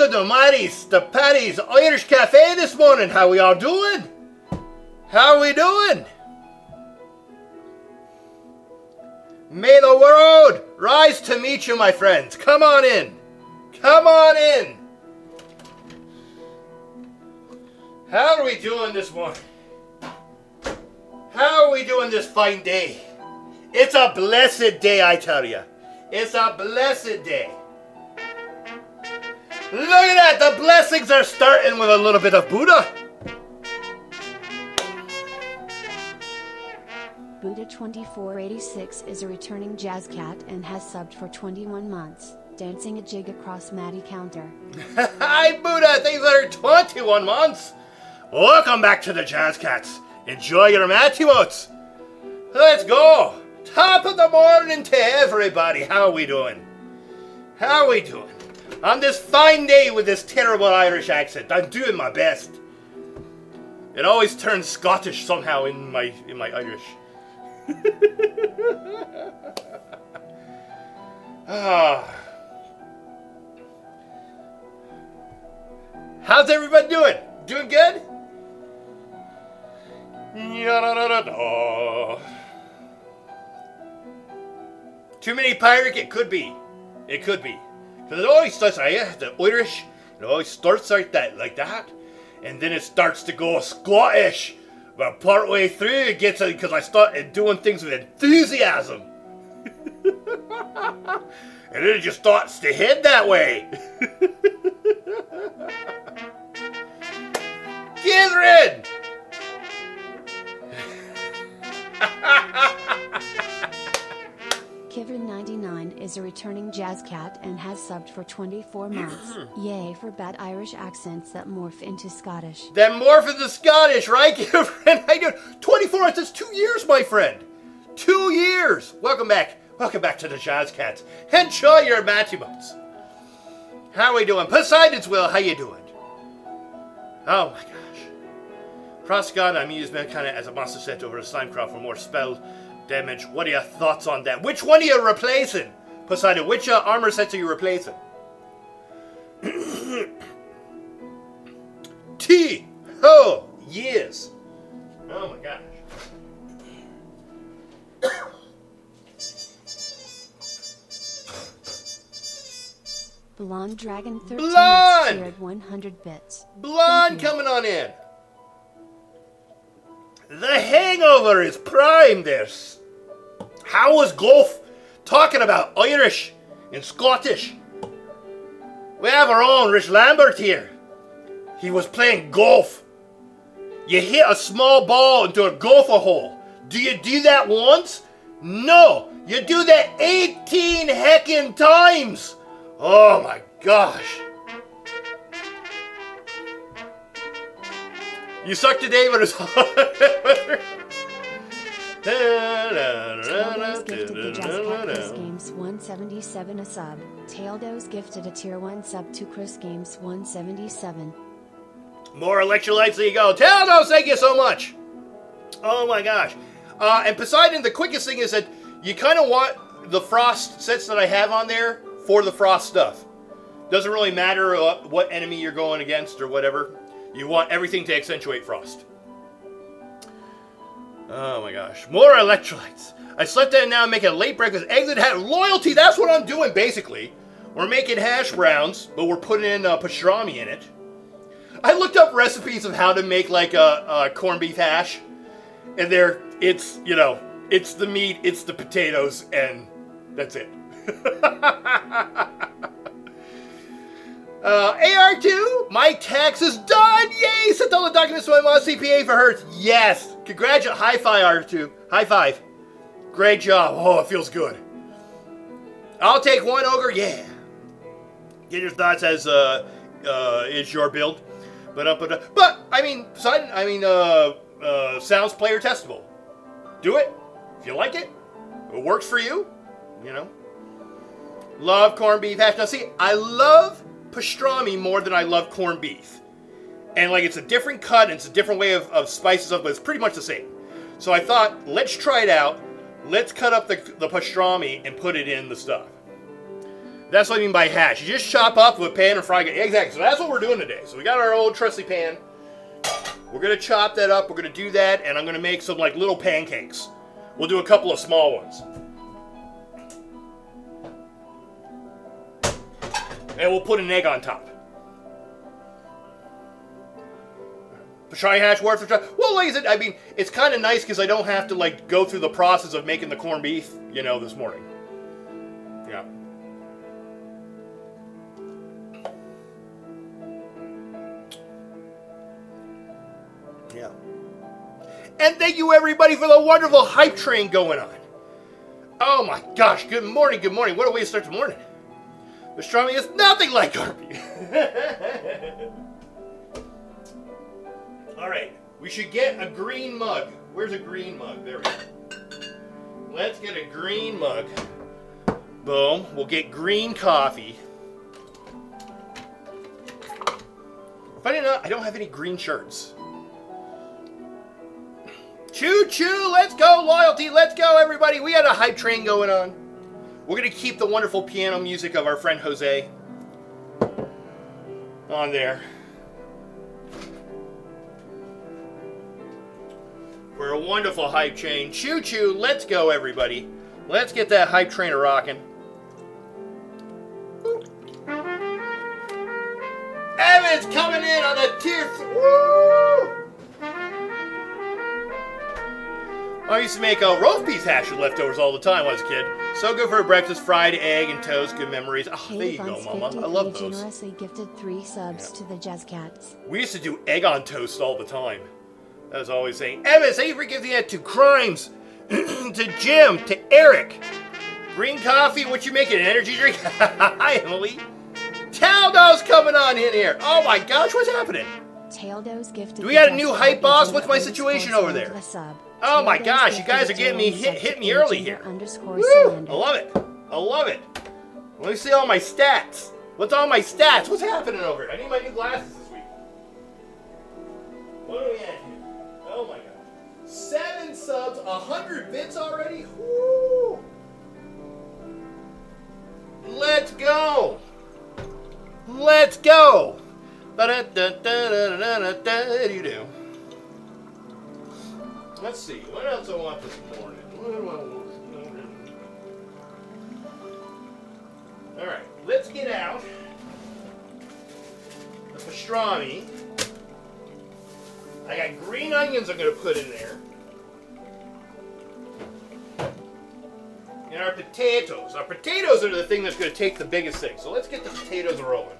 to the Maty's, the Paddy's Irish Cafe this morning. How we all doing? How we doing? May the world rise to meet you, my friends. Come on in. Come on in. How are we doing this morning? How are we doing this fine day? It's a blessed day, I tell you. It's a blessed day. Look at that. The blessings are starting with a little bit of Buddha. Buddha2486 is a returning jazz cat and has subbed for 21 months, dancing a jig across Maty counter. Hi Buddha, thanks for 21 months. Welcome back to the Jazz Cats. Enjoy your Maty motes. Let's go. Top of the morning to everybody. How are we doing? How are we doing? On this fine day with this terrible Irish accent, I'm doing my best. It always turns Scottish somehow in my Irish. How's everybody doing? Doing good? Too many pirate? It could be. It could be. Because it always starts, the Irish, it always starts like that, and then it starts to go Scottish. But part way through it gets, because I start doing things with enthusiasm. And then it just starts to head that way. Catherine! Kivrin99 is a returning jazz cat and has subbed for 24 months. Yay for bad Irish accents that morph into Scottish. That morph into Scottish, right, Kivrin? I do. 24 months, that's 2 years, my friend. 2 years. Welcome back. Welcome back to the Jazz Cats. Enjoy your Maty motes. How are we doing? Poseidon's Will, how you doing? Oh my gosh. Proscon, I'm using kind of as a monster set over a Slimecraft for more spell damage. What are your thoughts on that? Which one are you replacing? Poseidon, which armor sets are you replacing? T. Oh, yes. Oh my gosh. Blonde Dragon 13 Blonde! shared 100 bits. Blonde coming on in. The Hangover is prime this. How was golf talking about Irish and Scottish? We have our own Rich Lambert here. He was playing golf. You hit a small ball into a gopher hole. Do you do that once? No. You do that 18 heckin' times. Oh my gosh. You suck today, but it's Taildo's gifted the Jazz Cat Chris Games 177 a sub. Taildo's gifted a tier 1 sub to Chris Games 177. More electrolytes, there you go. Taildo's, thank you so much. Oh my gosh. And Poseidon, the quickest thing is that you kind of want the frost sets that I have on there for the frost stuff. Doesn't really matter what enemy you're going against or whatever. You want everything to accentuate frost. Oh my gosh. More electrolytes. I slept in now and make a late breakfast. Eggs and hash. Loyalty, that's what I'm doing basically. We're making hash browns, but we're putting in pastrami in it. I looked up recipes of how to make like a corned beef hash. And it's the meat, it's the potatoes, and that's it. AR2, my tax is done! Yay! Sent all the documents to my mom's CPA for hers. Yes! Congratulations. High five, R2. High five. Great job. Oh, it feels good. I'll take one ogre. Yeah. Get your thoughts as is your build. But I mean, sounds player testable. Do it. If you like it. It works for you. You know. Love corned beef hash. Now see, I love pastrami more than I love corned beef. And like it's a different cut and it's a different way of spices up, but it's pretty much the same. So I thought, let's try it out. Let's cut up the pastrami and put it in the stuff. That's what I mean by hash. You just chop up with a pan and fry it. Exactly. So that's what we're doing today. So we got our old trusty pan. We're going to chop that up. We're going to do that. And I'm going to make some like little pancakes. We'll do a couple of small ones. And we'll put an egg on top. Pastrami hash worth of try. Well, like I said, I mean, it's kind of nice because I don't have to like go through the process of making the corned beef, you know, this morning. Yeah. Yeah. And thank you everybody for the wonderful hype train going on. Oh my gosh, good morning, good morning. What a way to start the morning. Pastrami is nothing like corned beef. All right, we should get a green mug. Where's a green mug? There we go. Let's get a green mug. Boom. We'll get green coffee. If I didn't know, I don't have any green shirts. Choo choo, let's go, loyalty, let's go, everybody. We got a hype train going on. We're going to keep the wonderful piano music of our friend Jose on there. For a wonderful hype train. Choo choo, let's go, everybody. Let's get that hype train a rocking. Evan's coming in on a tier 3. Woo! I used to make a roast beef hash with leftovers all the time when I was a kid. So good for a breakfast, fried egg and toast, good memories. Oh, there you go, Mama. I love those. Generously gifted 3 subs to the Jazz Cats. We used to do egg on toast all the time. I was always saying, Evan, thank you for giving that to Crimes, to Jim, to Eric. Green coffee, what you making, an energy drink? Hi, Emily. Taldo's coming on in here. Oh my gosh, what's happening? Taldo's gifted. Do we got a new hype boss? What's my situation over there? Oh my gosh, you guys are getting me hit me early here. Woo! I love it. I love it. Let me see all my stats. What's on my stats? What's happening over here? I need my new glasses this week. What are we at here? Oh my god. 7 subs, 100 bits already? Woo! Let's go! Let's go! Ba-da-da-da-da-da-da-da-do. Let's see, what else I want this morning? What do I want this morning? Alright, let's get out the pastrami. I got green onions I'm going to put in there. And our potatoes. Our potatoes are the thing that's going to take the biggest thing. So let's get the potatoes rolling.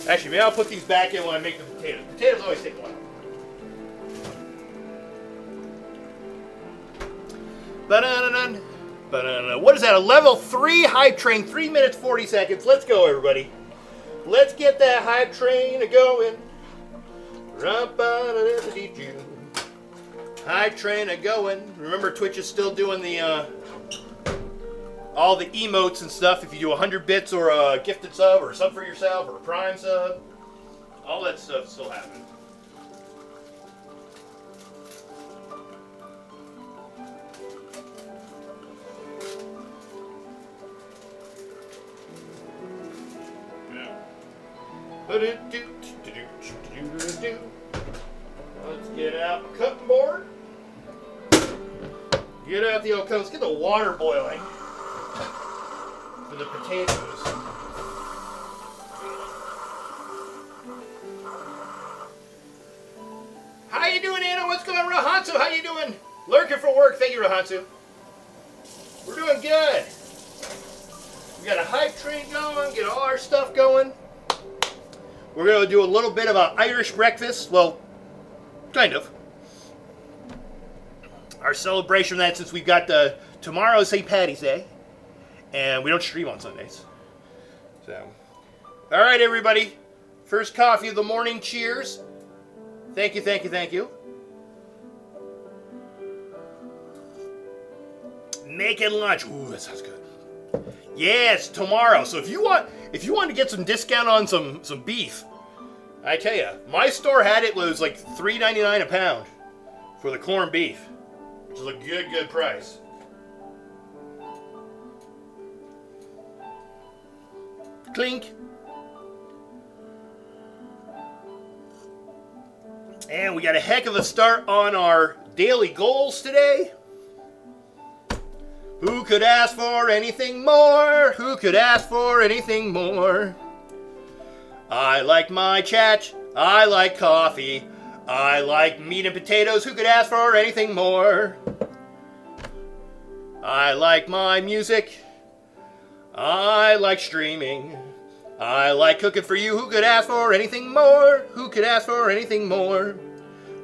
Actually, maybe I'll put these back in when I make the potatoes. Potatoes always take a while. Ba-da-da-dun, ba-da-da. What is that? A level 3 hype train. 3 minutes, 40 seconds. Let's go, everybody. Let's get that hype train a-going. Hype train a-going. Remember, Twitch is still doing the all the emotes and stuff. If you do 100 bits or a gifted sub or a sub for yourself or a prime sub, all that stuff still happening. Let's get out the cutting board. Get out the old let's get the water boiling for the potatoes. How you doing, Anna? What's going on, Rahansu? How you doing? Lurking for work. Thank you, Rahansu. We're doing good. We got a hype train going. Get all our stuff going. We're going to do a little bit of an Irish breakfast. Well, kind of. Our celebration of that, since we've got tomorrow is St. Paddy's Day. And we don't stream on Sundays. So, all right, everybody. First coffee of the morning. Cheers. Thank you, thank you, thank you. Making lunch. Ooh, that sounds good. Yes, tomorrow. So if you want to get some discount on some beef, I tell you, my store had it was like $3.99 a pound for the corned beef, which is a good price. Clink. And we got a heck of a start on our daily goals today. Who could ask for anything more? Who could ask for anything more? I like my chat. I like coffee. I like meat and potatoes. Who could ask for anything more? I like my music. I like streaming. I like cooking for you. Who could ask for anything more? Who could ask for anything more?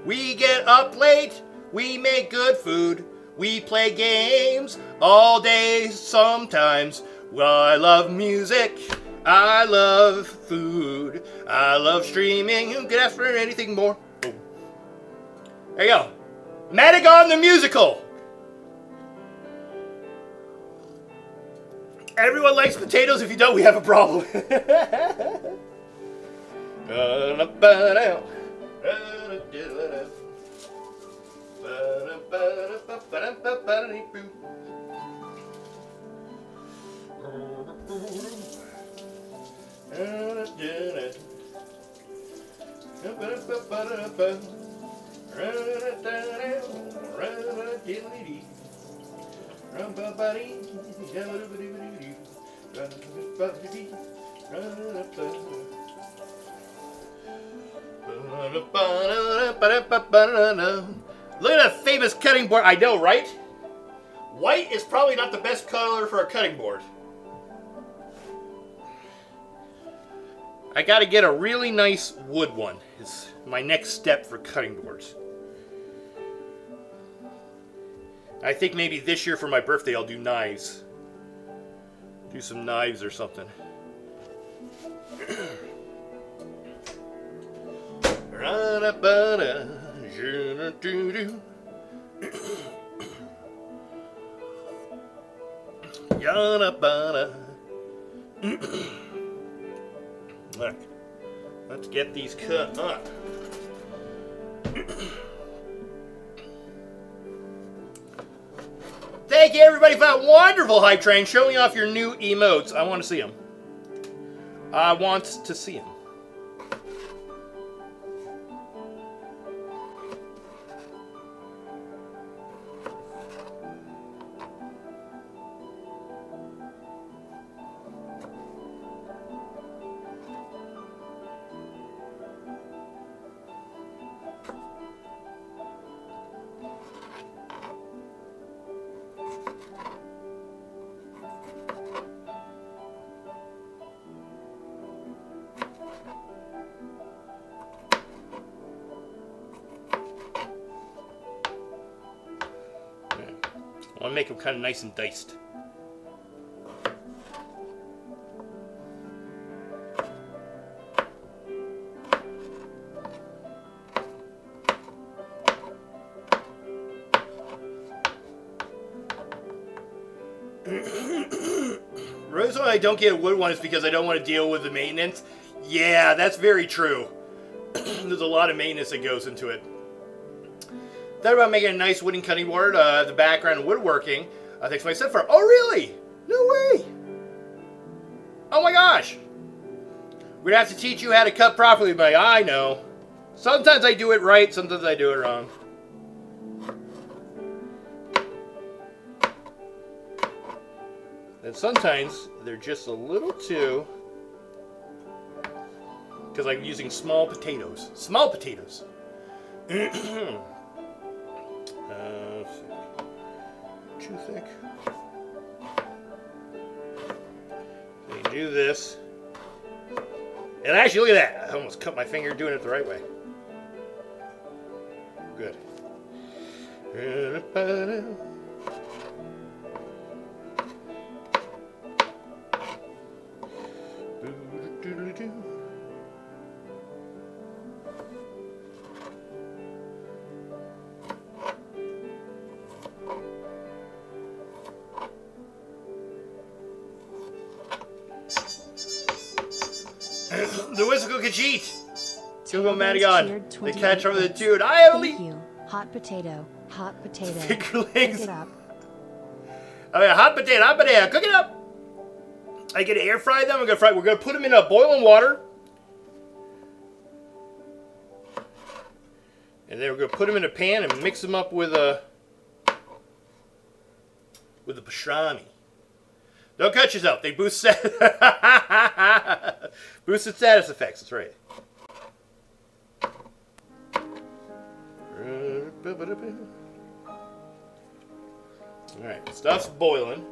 We get up late. We make good food. We play games all day sometimes. Well, I love music. I love food. I love streaming. Who could ask for anything more? Boom. There you go. Madigan the musical. Everyone likes potatoes. If you don't, we have a problem. Look at that famous cutting board. I know, right? White is probably not the best color for a cutting board. I gotta get a really nice wood one. Is my next step for cutting boards. I think maybe this year for my birthday I'll do knives. Do some knives or something. Look, let's get these cut up. Thank you everybody for that wonderful hype train showing off your new emotes. I want to see them. I want to see them. I want to make them kind of nice and diced. The reason why I don't get a wood one is because I don't want to deal with the maintenance. Yeah, that's very true. There's a lot of maintenance that goes into it. Thought about making a nice wooden cutting board, the background woodworking. Thanks to my stepfather. Oh, really? No way. Oh my gosh. We're gonna have to teach you how to cut properly, but I know. Sometimes I do it right, sometimes I do it wrong. And sometimes they're just a little too... Because I'm using small potatoes. Small potatoes. Too thick. So you do this. And actually, look at that. I almost cut my finger doing it the right way. Good. The Whimsical Khajiit. Google Madigan. The catch over the dude. I only. Thank you. Hot potato. Hot potato. Fingerlings. Cook it up. Oh yeah, hot potato, hot potato. Cook it up. I get to air fry them. We're gonna put them in boiling water, and then we're gonna put them in a pan and mix them up with the pastrami. Don't cut yourself. They boost boosted status effects. That's right. All right, stuff's boiling.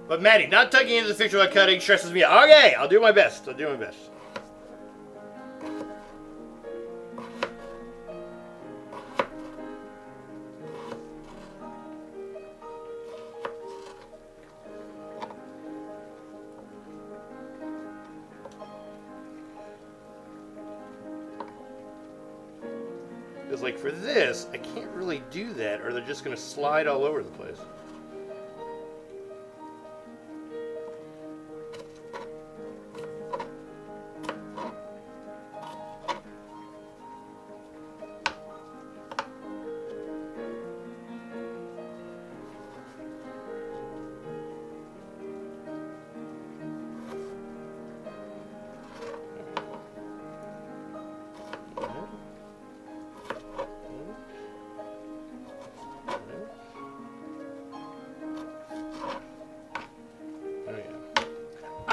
But Maddie, not tugging into the fish while cutting stresses me out. Okay, I'll do my best. I'll do my best. Because like for this, I can't really do that or they're just going to slide all over the place.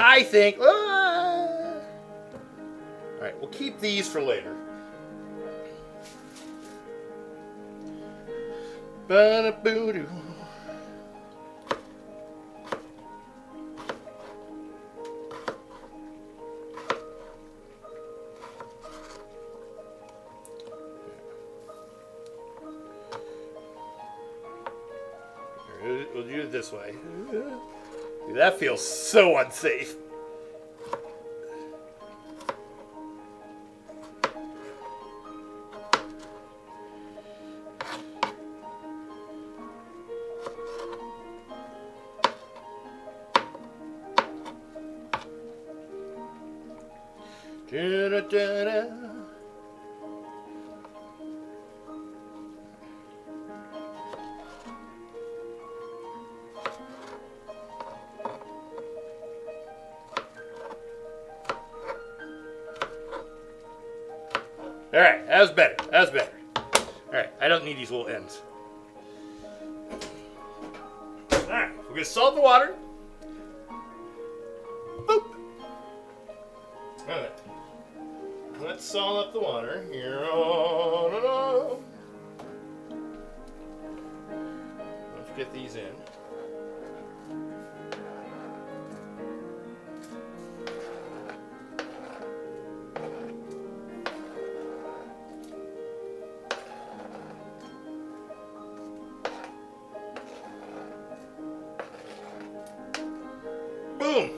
I think. Alright, we'll keep these for later. Ba-da-boo-doo. We'll do it this way. Dude, that feels so unsafe. Da-da-da-da. Alright, that was better. That was better. Alright, I don't need these little ends. Alright, we're going to salt the water. Boop. Alright. Let's salt up the water. Here. Let's get these in. Boom.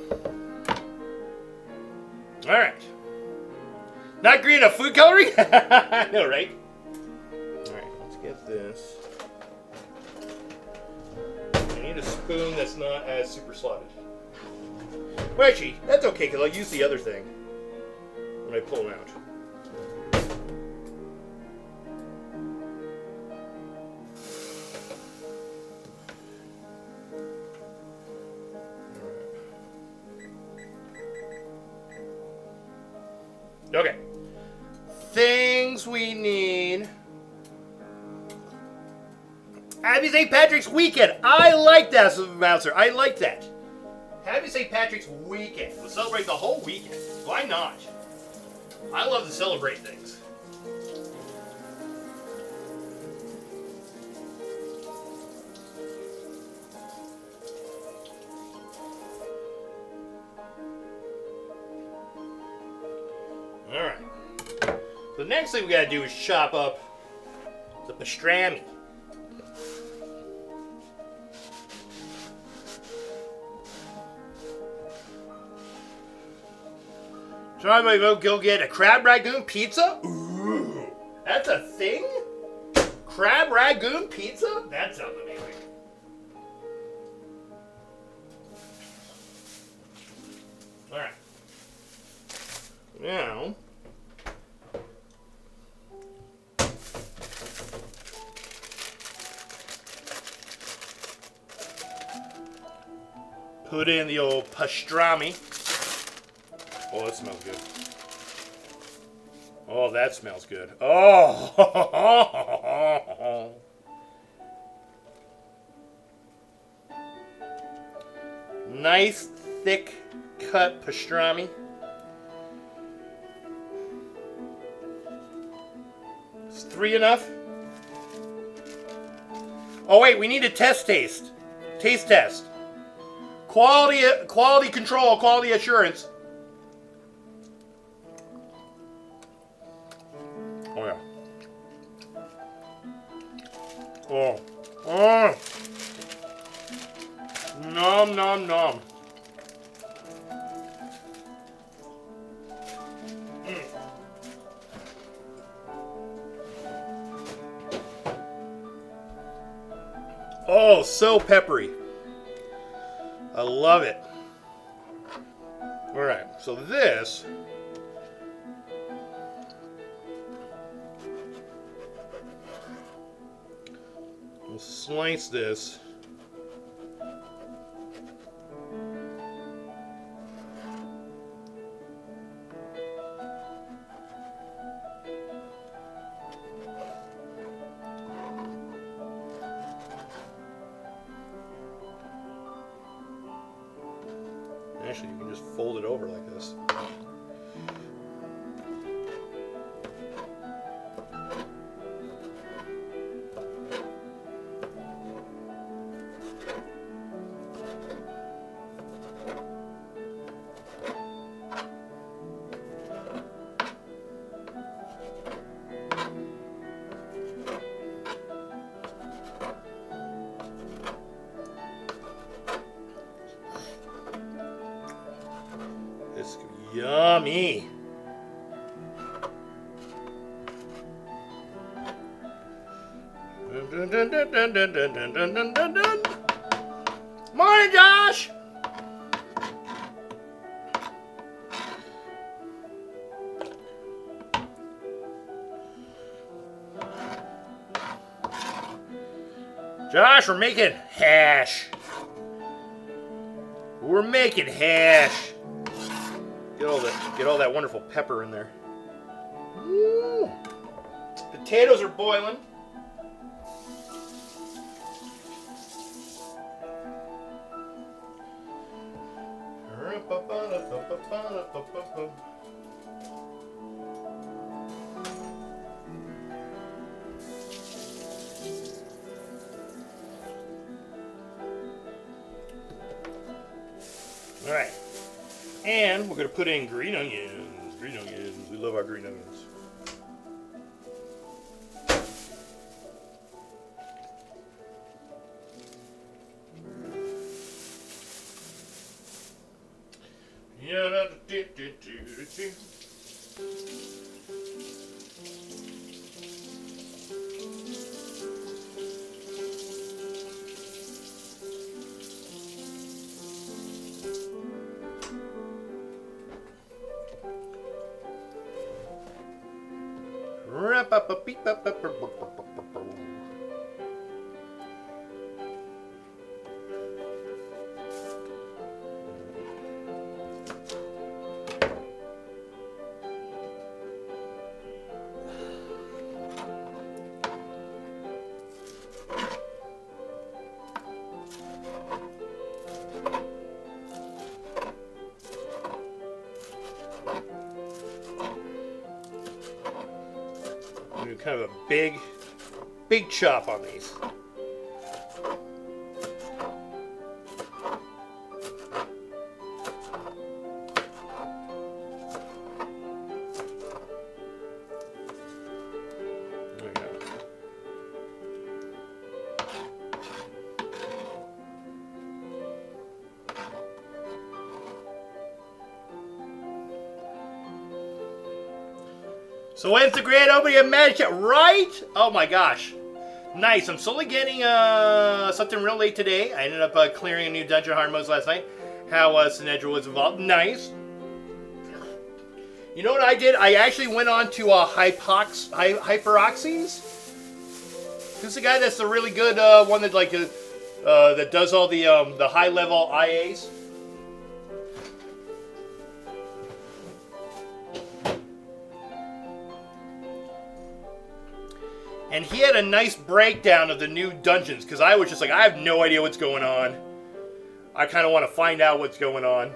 All right. Not green enough food coloring? I know, right? All right, let's get this. I need a spoon that's not as super slotted. Well, actually, that's okay because I'll use the other thing when I pull them out. Okay. Things we need. Happy St. Patrick's weekend. I like that, as a announcer. I like that. Happy St. Patrick's weekend. We'll celebrate the whole weekend. Why not? I love to celebrate things. Alright. The next thing we gotta do is chop up the pastrami. So I'm gonna go get a crab ragoon pizza? Ooh, that's a thing? Crab ragoon pizza? That sounds amazing. Alright. Now, Put in the old pastrami. Oh, that smells good. Oh, that smells good. Oh! Nice, thick cut pastrami. Is 3 enough? Oh wait, we need a taste test. Quality control, quality assurance. Oh yeah. Oh. Oh. Nom nom nom. Oh, so peppery. I love it. All right, so this we'll slice this. Actually, you can just fold it over like this. This could be yummy. Dun, dun, dun, dun, dun, dun, dun, dun, dun, dun, dun. Morning, Josh. Josh, we're making hash. We're making hash. Get all that wonderful pepper in there. Woo. Potatoes are boiling. All right. And we're going to put in green onions. Green onions. We love our green onions. Do kind of a big chop on these. There we go. So when's the grand opening of Magic? Right? Oh my gosh. Nice. I'm slowly getting something real late today. I ended up clearing a new dungeon hard modes last night. How Sinedra was involved. Nice. You know what I did? I actually went on to Hyperoxy's. Who's the guy that's the really good one that that does all the high level IAs? And he had a nice breakdown of the new dungeons, because I was just like, I have no idea what's going on. I kind of want to find out what's going on.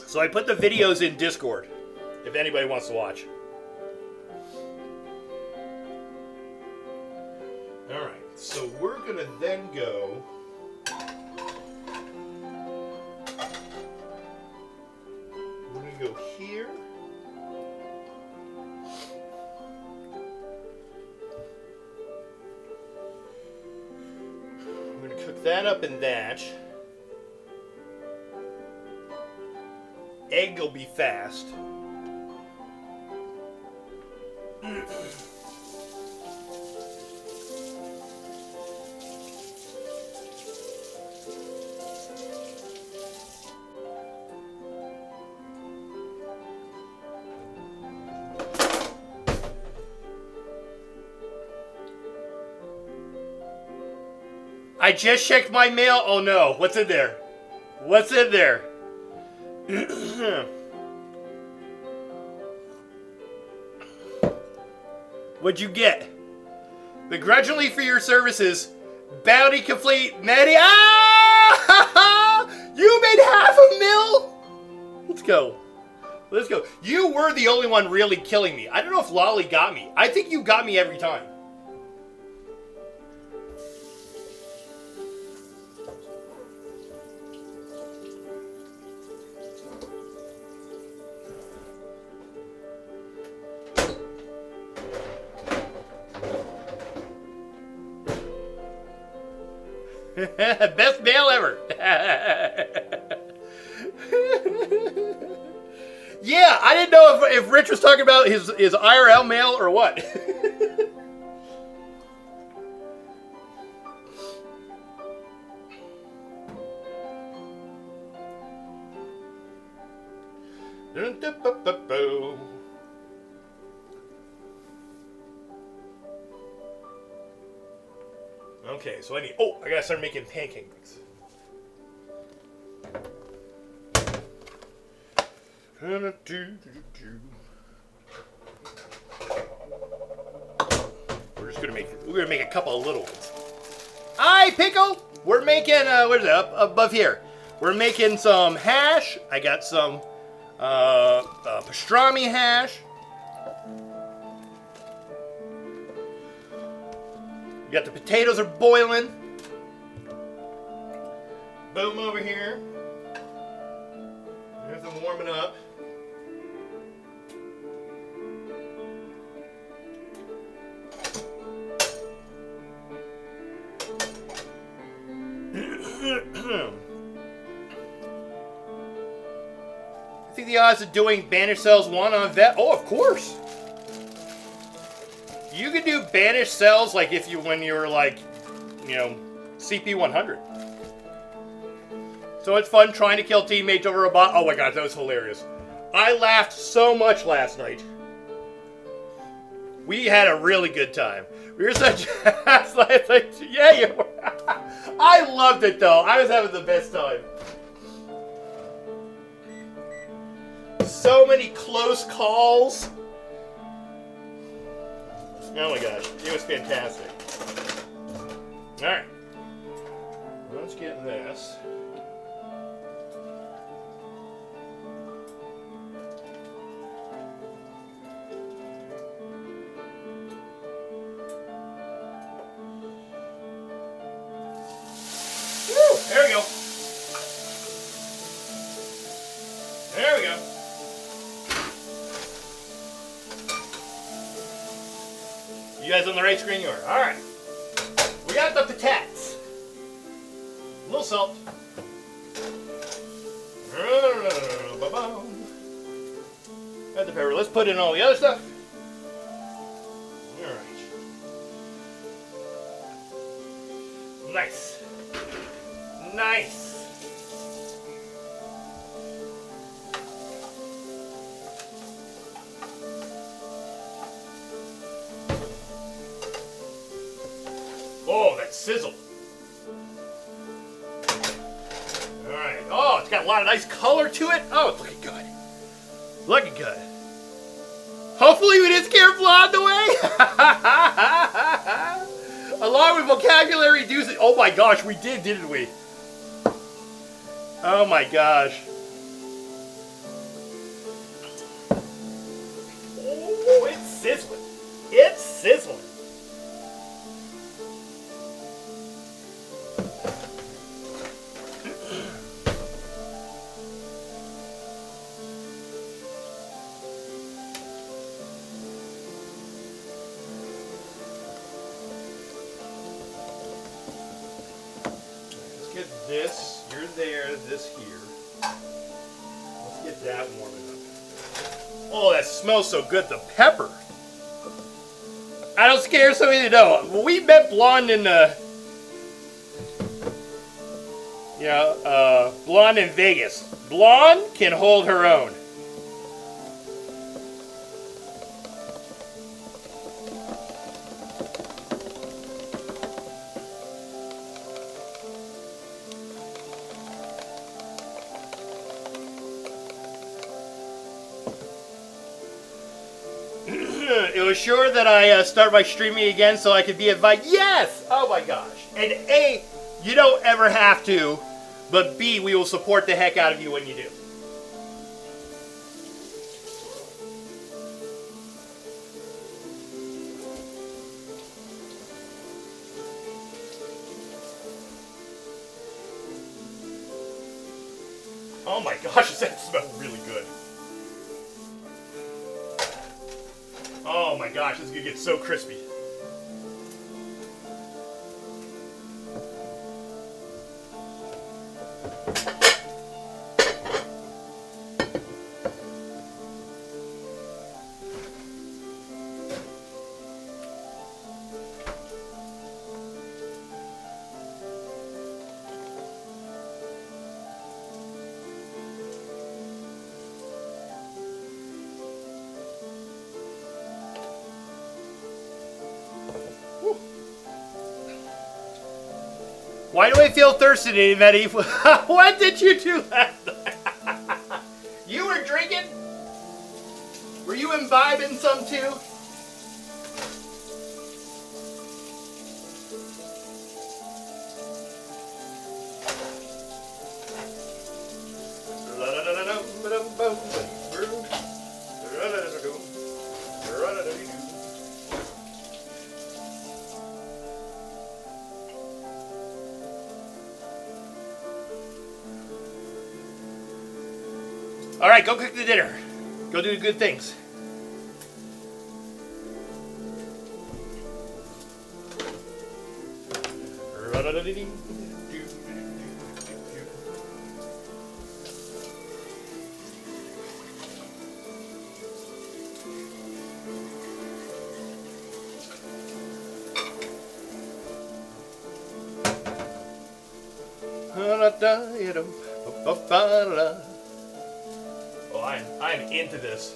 So I put the videos in Discord, if anybody wants to watch. Alright, so we're going to then go... We're going to go here. We're going to cook that up in that. Egg will be fast. I just checked my mail. Oh no, what's in there? What's in there? What'd you get? Begrudgingly for your services, bounty complete, Maty. Ah! You made $500,000? Let's go. Let's go. You were the only one really killing me. I don't know if Lolly got me. I think you got me every time. Best mail ever. Yeah, I didn't know if Rich was talking about his IRL mail or what. Okay, so I gotta start making pancake mix. We're gonna make a couple of little ones. Aye, pickle! We're making, what is it, up above here? We're making some hash. I got some, pastrami hash. You got the potatoes are boiling. Boom over here. There's them warming up. I think the odds of doing Banished Cells 1 on Vet. Oh, of course. You could do Banished Cells like when you were like, CP 100. So it's fun trying to kill teammates over a bot. Oh my god, that was hilarious. I laughed so much last night. We had a really good time. We were such yeah, you were. I loved it though. I was having the best time. So many close calls. Oh my gosh, it was fantastic. Alright. Let's get this. Woo! There we go. There we go. You guys on the right screen? You are. Alright. We got the patates. A little salt. Add the pepper. Let's put in all the other stuff. Alright. Nice. Nice. Oh, that sizzle. Alright. Oh, it's got a lot of nice color to it. Oh, it's looking good. Looking good. Hopefully we didn't scare Blonde away. Along with vocabulary doozy. Oh my gosh, we did, didn't we? Oh my gosh. Oh, it's sizzling. It's sizzling. This, you're there, this here. Let's get that warming up. Oh, that smells so good, the pepper. I don't scare some of you to know. When we met Blonde in Blonde in Vegas. Blonde can hold her own. It was sure that I start my streaming again so I could be invited. Yes! Oh my gosh. And A, you don't ever have to, but B, we will support the heck out of you when you do. Oh my gosh, that smells really good. Oh my gosh, this is gonna get so crispy. Why do I feel thirsty today, Maty? What did you do last night? You were drinking? Were you imbibing some too? All right, go cook the dinner. Go do good things. Oh, I'm into this.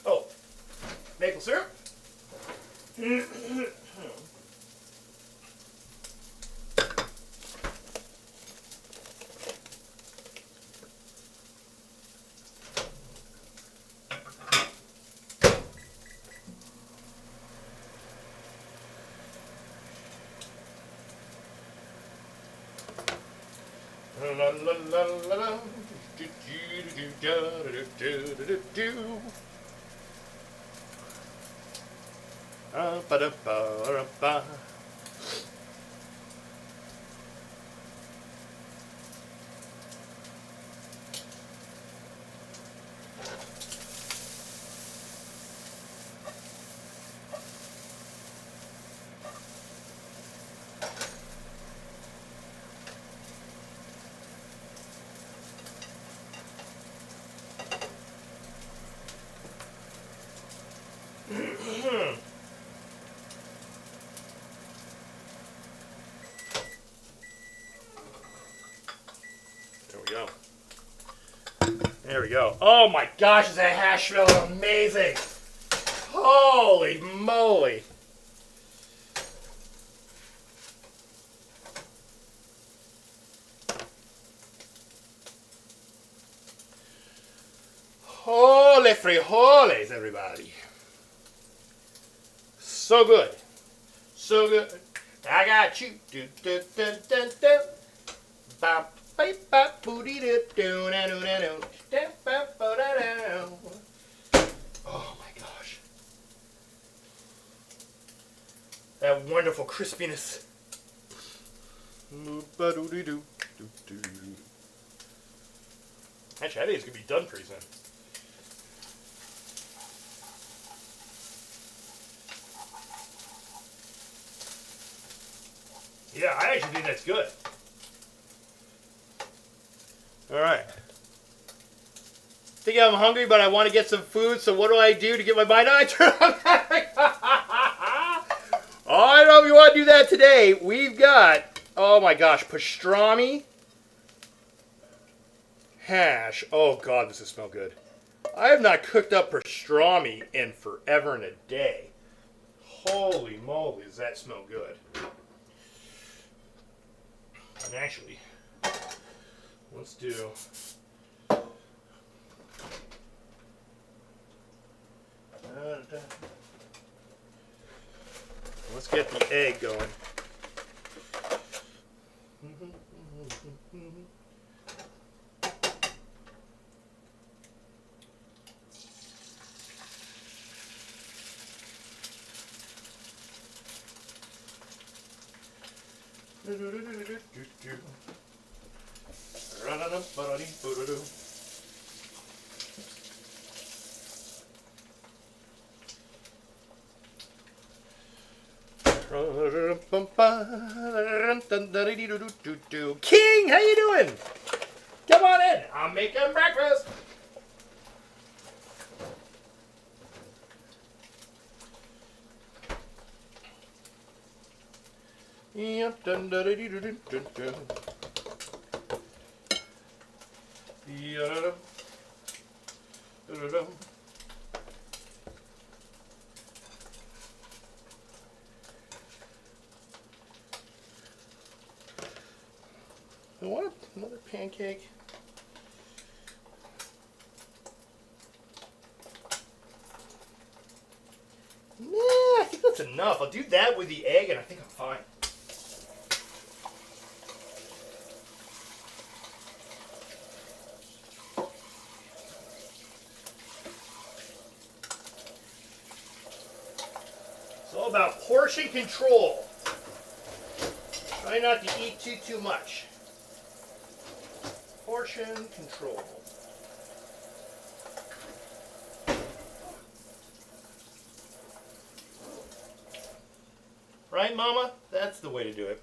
Oh, maple syrup. There we go. Oh my gosh, is that hash smelling amazing? Holy moly. Holy frijoles, everybody. So good. So good. I got you. Do, do, do, do, do. Bop, bop, bop, booty, do, do, na, do, na, do. Da, bop, ba, da, da. Oh my gosh. That wonderful crispiness. Actually, I think it's going to be done pretty soon. Yeah, I actually think that's good. Alright. Think I'm hungry, but I want to get some food, so what do I do to get my mind on? I turn on Oh, I don't know if you want to do that today. We've got, oh my gosh, pastrami, hash. Oh god, this will smell good. I have not cooked up pastrami in forever and a day. Holy moly, does that smell good. And actually, let's do... Let's get the egg going. King, how you doing? Come on in. I'm making breakfast. I want another pancake. Nah, I think that's enough. I'll do that with the egg and I think I'm fine. It's all about portion control. Try not to eat too much. Portion control. Right, Mama? That's the way to do it.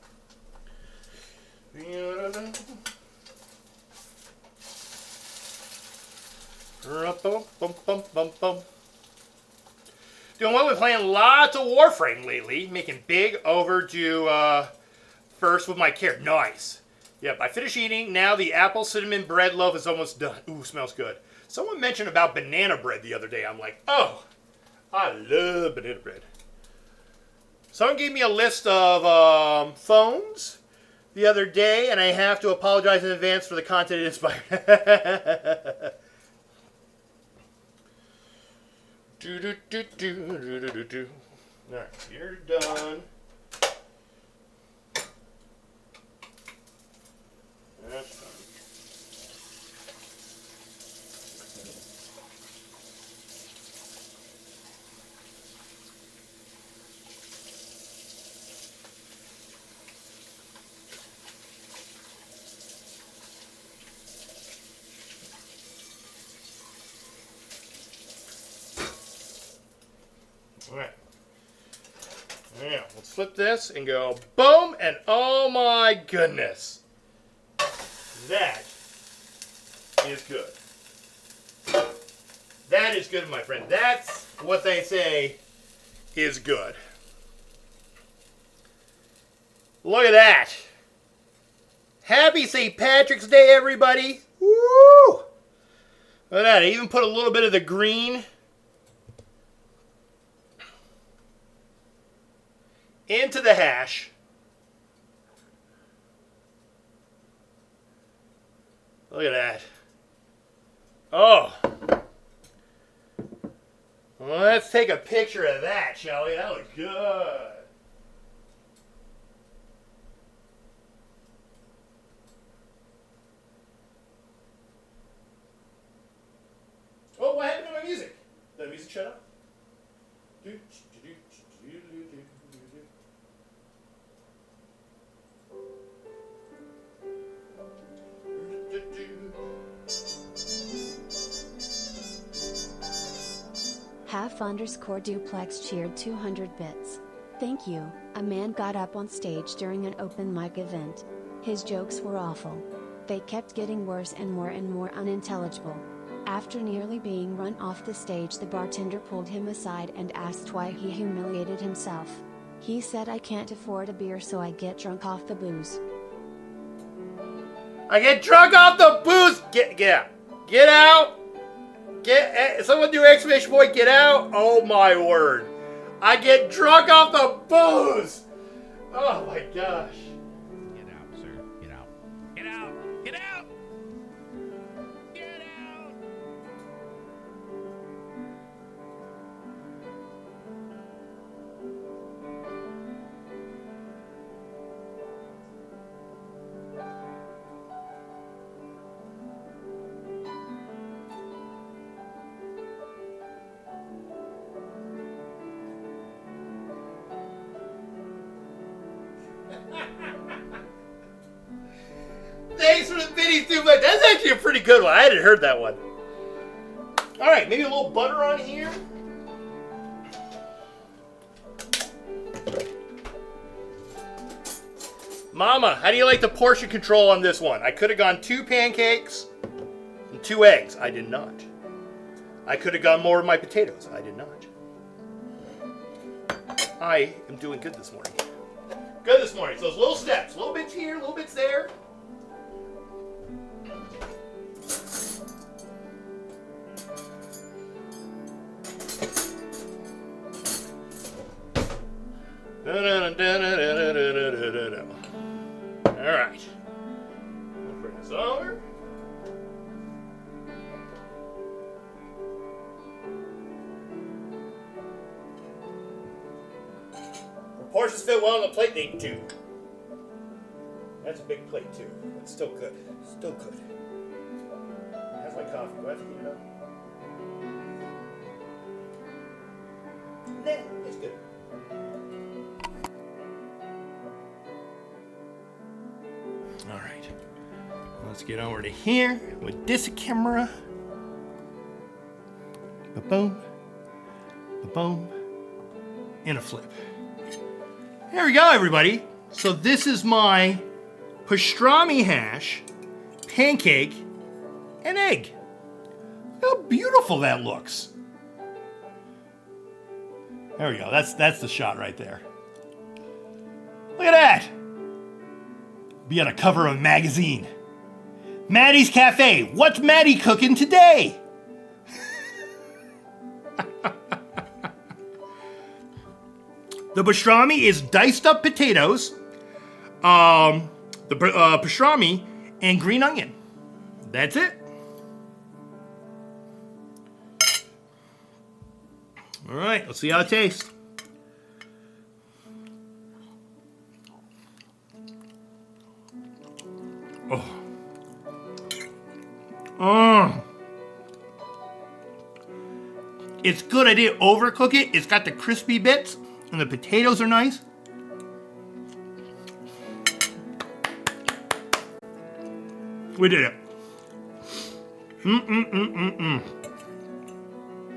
Doing well, we're playing lots of Warframe lately, making big overdue first with my carrot. Nice. Yep, I finished eating. Now the apple cinnamon bread loaf is almost done. Ooh, smells good. Someone mentioned about banana bread the other day. I'm like, oh, I love banana bread. Someone gave me a list of phones the other day, and I have to apologize in advance for the content it inspired. All right, you're done. That's fine. All right. Now, let's flip this and go boom, and oh my goodness. That is good. That is good, my friend. That's what they say is good. Look at that. Happy St. Patrick's Day, everybody. Woo! Look at that. I even put a little bit of the green into the hash. Look at that. Oh. Well, let's take a picture of that, shall we? That looks good. Oh, what happened to my music? Did the music shut up? Half_duplex cheered 200 bits. Thank you. A man got up on stage during an open mic event. His jokes were awful. They kept getting worse and more unintelligible. After nearly being run off the stage, the bartender pulled him aside and asked why he humiliated himself. He said, "I can't afford a beer, so I get drunk off the booze." I get drunk off the booze. Get out. Get out. Someone do exclamation point, get out. Oh my word. I get drunk off the booze. Oh my gosh. Get out, sir. Get out. Get out. Get out. Get out. Thanks for the video too much. That's actually a pretty good one. I hadn't heard that one. All right, maybe a little butter on here. Mama, how do you like the portion control on this one? I could have gone 2 pancakes and 2 eggs. I did not. I could have gone more of my potatoes. I did not. I am doing good this morning. Good this morning. So those little steps. Little bits here, little bits there. All right. We'll bring this over. Portions fit well on the plate, they do. That's a big plate too. It's still good. Still good. That's my coffee. Do I have to heat it up? Nah, it's good. All right. Let's get over to here with this camera. Ba-boom. Ba-boom. And a flip. There we go, everybody. So this is my pastrami hash, pancake, and egg. Look how beautiful that looks. There we go. That's the shot right there. Look at that. Be on a cover of a magazine. Maty's Cafe. What's Maty cooking today? The pastrami is diced up potatoes, the pastrami, and green onion. That's it. All right, let's see how it tastes. Oh. It's good. I didn't overcook it. It's got the crispy bits. And the potatoes are nice. We did it.